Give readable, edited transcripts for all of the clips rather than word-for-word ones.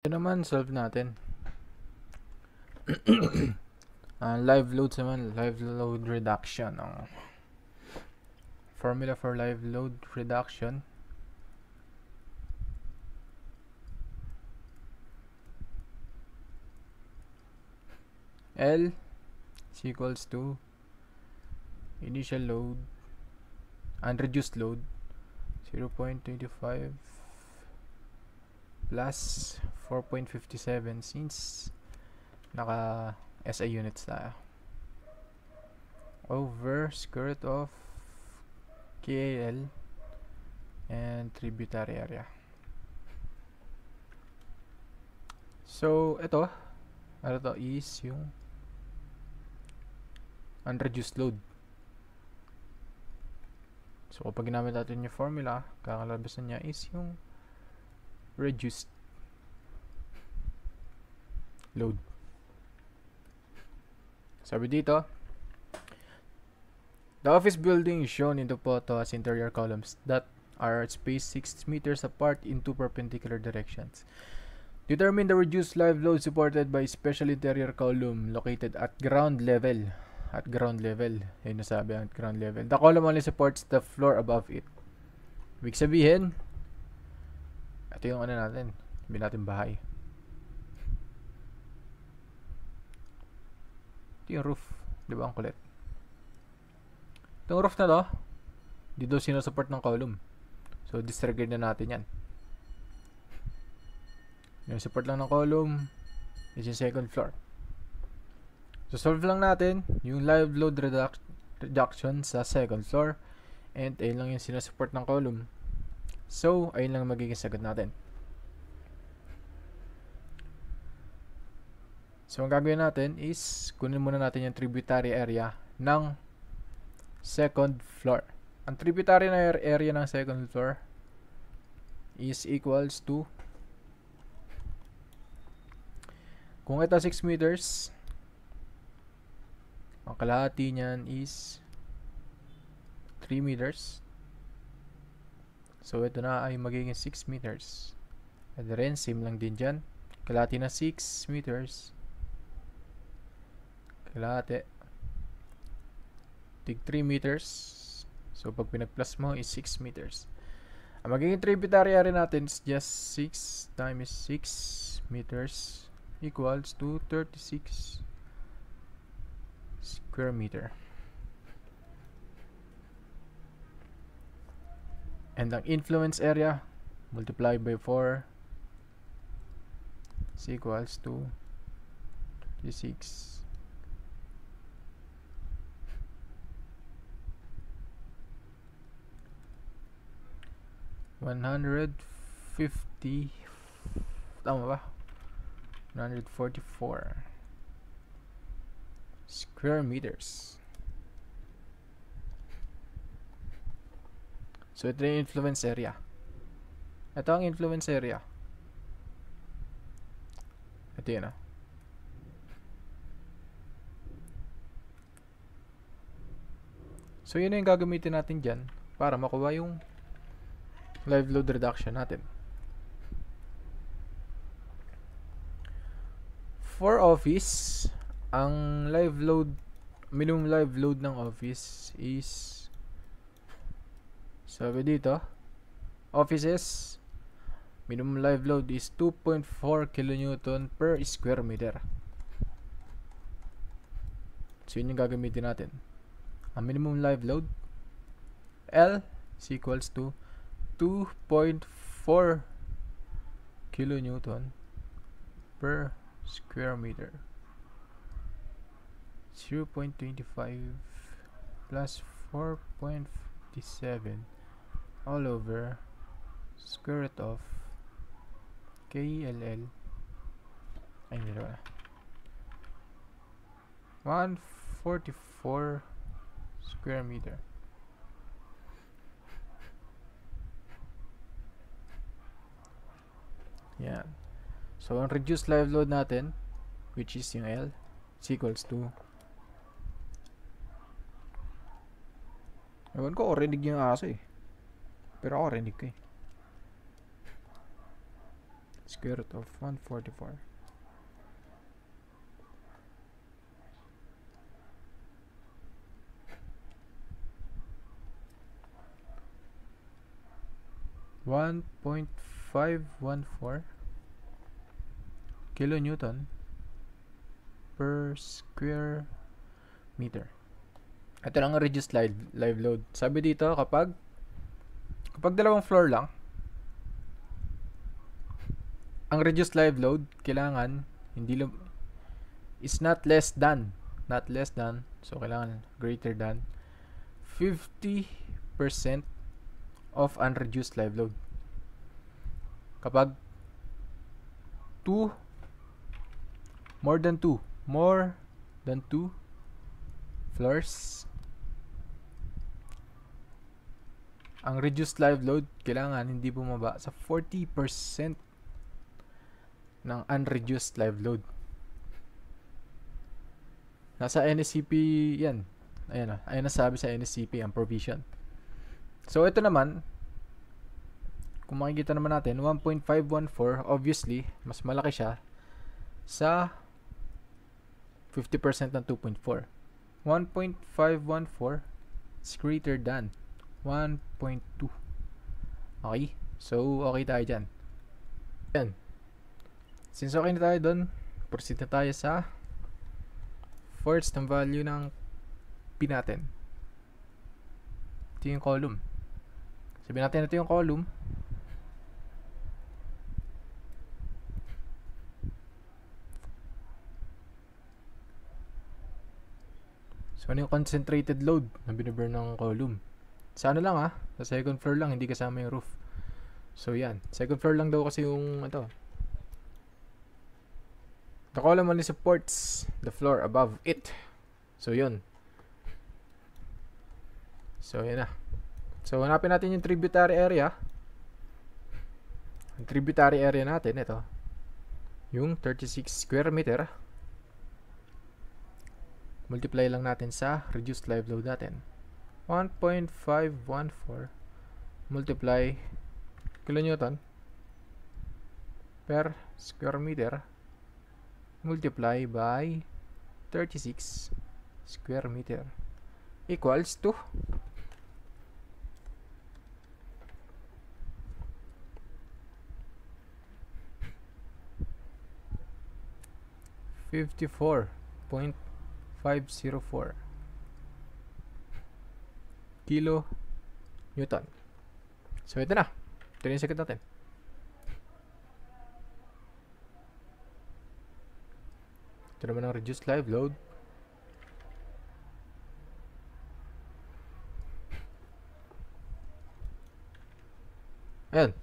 Ito naman, solve natin. Live load naman, live load reduction. Formula for live load reduction. L is equals to initial load, unreduced load, 0.25 plus 4.57 since naka SI units tayo. Over square root of KAL and tributary area. So, ito is yung unreduced load. So, kapag ginamit natin yung formula, kakalabas na niya is yung reduced load. Sabi dito, the office building is shown in the photo as interior columns that are spaced 6 meters apart in two perpendicular directions. Determine the reduced live load supported by special interior column located at ground level. At ground level. Yun nasabi, at ground level. The column only supports the floor above it. Ibig sabihin, ito yung ano natin. Sabi natin bahay. Ito yung roof. Di ba ang kulit? Itong roof na to, dito sinusupport ng column. So, disregard na natin yan. Yung support lang ng column is yung second floor. So, solve lang natin yung live load reduction sa second floor. And ayun lang yung sinusupport ng column. So, ayun lang magiging sagot natin. So, ang gagawin natin is kunin muna natin yung tributary area ng second floor. Ang tributary na area ng second floor is equals to, kung ito 6 meters, ang kalahati niyan is 3 meters. So, ito na ay magiging 6 meters. At rin, same lang din dyan. Kalahati na 6 meters. Kalahati. Tig 3 meters. So, pag pinag-plus mo is 6 meters. Ang magiging tributary area natin is just 6 times 6 meters equals to 36 square meter. And ang influence area multiplied by 4 is equals to 36 150, tama ba? 144 square meters. So, ito yung influence area. Ito ang influence area. Ito yun, ah. So, yun yung gagamitin natin dyan para makuha yung live load reduction natin. For office, ang minimum live load ng office is, sabi dito, offices, minimum live load is 2.4 kilonewton per square meter. So, yun yung gagamitin natin. Ang minimum live load, L is equals to 2.4 kilonewton per square meter. 0.25 plus 4.57 all over square root of KLL. Ay, hindi na. 144 square meter. Yan. So, ang reduced live load natin, which is yung L, is equals to, ewan ko, rinig yung aso eh. Pero ako rinig ko eh. square root of 144. .514 kilonewton per square meter. Ito lang ang reduced live load. Sabi dito, kapag dalawang floor lang, ang reduced live load kailangan is not less than, so kailangan greater than 50% of unreduced live load. Kapag more than 2 floors, ang reduced live load kailangan hindi bumaba sa 40% ng unreduced live load. Nasa NSCP yan. Ayan nasabi sa NSCP ang provision. So ito naman, kung makikita naman natin, 1.514, obviously mas malaki siya sa 50% ng 2.4. 1.514 is greater than 1.2. Okay? So, okay tayo dyan. Yan. Since okay na tayo dun, proceed na tayo sa first ng value ng P natin. Ito yung column. Sabihin natin ito yung column. So, ano yung concentrated load na binaburn ng column? Sa ano lang sa second floor lang, hindi kasama yung roof. So, yan. Second floor lang daw kasi yung ito. The column only supports the floor above it. So, yun. So, yan na. So, hanapin natin yung tributary area. Ang tributary area natin, ito. Yung 36 square meter. Multiply lang natin sa reduced live load natin. 1.514 multiply kilonewton per square meter multiply by 36 square meter equals to 54.504 kilo Newton. So, ito na. Ito na yung sagot natin. Ito naman ang reduced live load. Ayan.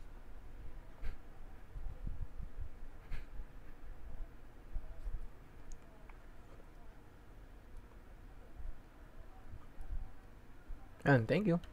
And thank you.